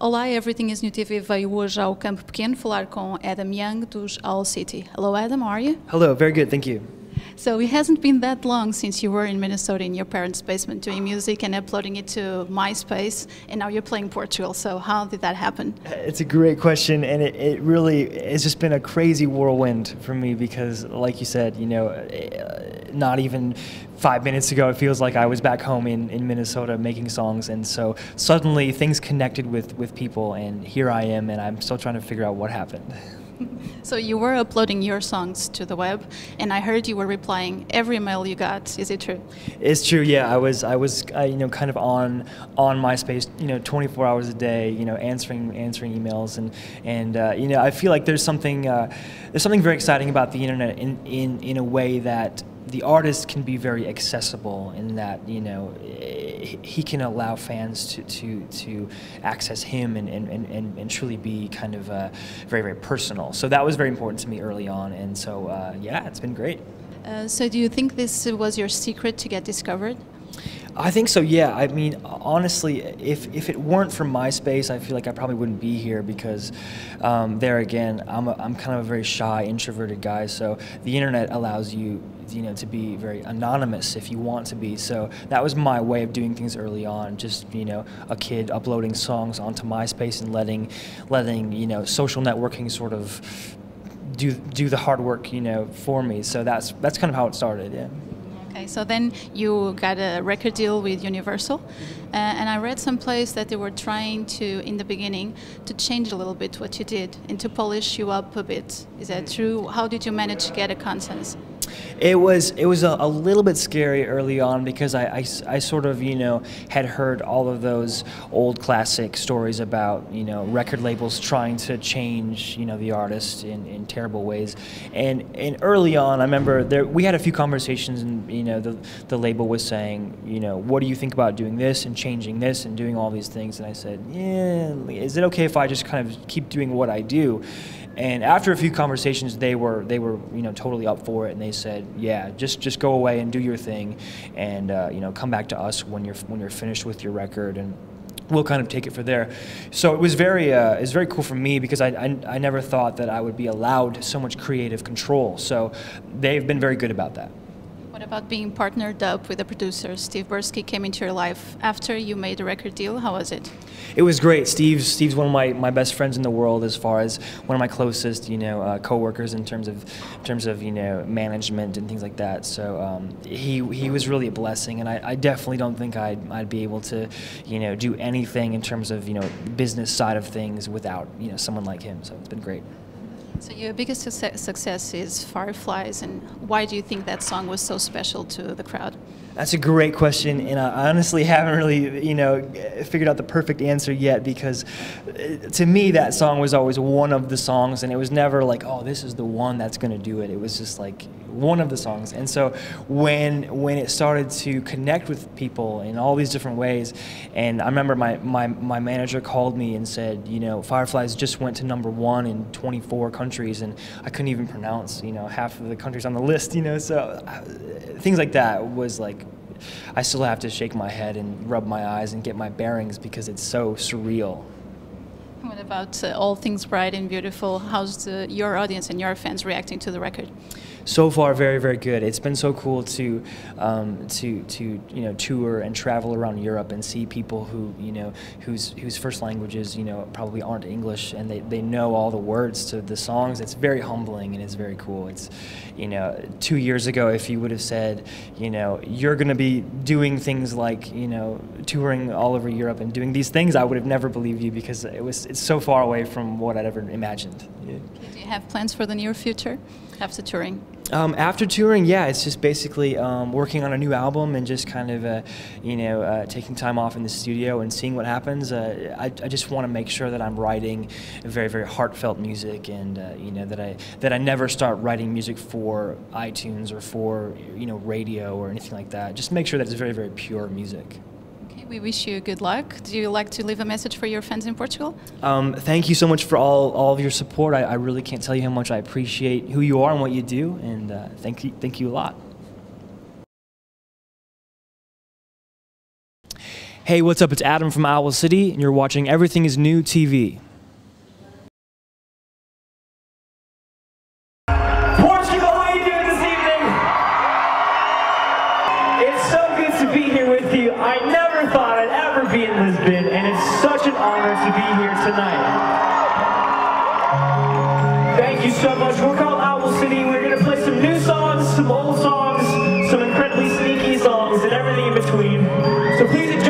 Olá, Everything is New TV veio hoje ao Campo Pequeno falar com Adam Young dos Owl City. Hello Adam, how are you? Hello, very good, thank you. So it hasn't been that long since you were in Minnesota in your parents' basement doing music and uploading it to MySpace, and now you're playing Portugal. So how did that happen? It's a great question, and it really has just been a crazy whirlwind for me because, like you said, you know, not even 5 minutes ago, it feels like I was back home in Minnesota making songs, and so suddenly things connected with people, and here I am, and I'm still trying to figure out what happened. So you were uploading your songs to the web, and I heard you were replying every email you got. Is it true? It's true. Yeah, I was you know, kind of on MySpace, you know, 24 hours a day, you know, answering emails, and you know, I feel like there's something very exciting about the internet in a way that the artist can be very accessible in that, you know, he can allow fans to access him and truly be kind of very, very personal. So that was very important to me early on, and so yeah, it's been great. So do you think this was your secret to get discovered? I think so, yeah. I mean, honestly, if it weren't for MySpace, I feel like I probably wouldn't be here because there again, I'm kind of a very shy, introverted guy. So the internet allows you, you know, to be very anonymous if you want to be. So that was my way of doing things early on. Just, you know, a kid uploading songs onto MySpace and letting you know, social networking sort of do the hard work, you know, for me. So that's kind of how it started, yeah. Okay, so then you got a record deal with Universal, and I read someplace that they were trying to, in the beginning, to change a little bit what you did and to polish you up a bit. Is that true? How did you manage to get a consensus? It was a little bit scary early on because I sort of, you know, had heard all of those old classic stories about, you know, record labels trying to change, you know, the artist in terrible ways, and early on I remember we had a few conversations, and you know, the label was saying, you know, what do you think about doing this and changing this and doing all these things, and I said, yeah, is it okay if I just kind of keep doing what I do? And after a few conversations, they were you know, totally up for it, and they said, yeah, just go away and do your thing, and you know, come back to us when you're finished with your record, and we'll kind of take it from there. So it was very cool for me because I never thought that I would be allowed so much creative control. So they've been very good about that. What about being partnered up with a producer? Steve Bursky came into your life after you made a record deal. How was it? It was great. Steve's one of my best friends in the world, as far as one of my closest, you know, coworkers in terms of you know, management and things like that. So he was really a blessing, and I definitely don't think I'd be able to, you know, do anything in terms of, you know, business side of things without, you know, someone like him. So it's been great. So your biggest success is Fireflies, and why do you think that song was so special to the crowd? That's a great question, and I honestly haven't really, you know, figured out the perfect answer yet, because to me that song was always one of the songs, and it was never like, oh, this is the one that's going to do it. It was just like one of the songs. And so when it started to connect with people in all these different ways, and I remember my manager called me and said, you know, Fireflies just went to #1 in 24 countries, and I couldn't even pronounce, you know, half of the countries on the list, you know, so things like that was like, I still have to shake my head and rub my eyes and get my bearings because it's so surreal. What about All Things Bright and Beautiful? How's your audience and your fans reacting to the record? So far, very, very good. It's been so cool to you know, tour and travel around Europe and see people who, you know, whose first languages, you know, probably aren't English, and they know all the words to the songs. It's very humbling, and it's very cool. It's, you know, 2 years ago, if you would have said, you know, you're going to be doing things like, you know, touring all over Europe and doing these things, I would have never believed you, because it's so far away from what I'd ever imagined. Yeah. Okay, do you have plans for the near future after touring? After touring, yeah, it's just basically working on a new album and just kind of, you know, taking time off in the studio and seeing what happens. I just want to make sure that I'm writing very, very heartfelt music, and you know, that I never start writing music for iTunes or for, you know, radio or anything like that. Just make sure that it's very, very pure music. We wish you good luck. Do you like to leave a message for your fans in Portugal? Thank you so much for all of your support. I really can't tell you how much I appreciate who you are and what you do, and thank you a lot. Hey, what's up? It's Adam from Owl City, and you're watching Everything is New TV. Portugal, how are you doing this evening? It's so good to be here with you. I never thought I'd ever be in Lisbon, and it's such an honor to be here tonight. Thank you so much. We're called Owl City. We're going to play some new songs, some old songs, some incredibly sneaky songs, and everything in between. So please enjoy.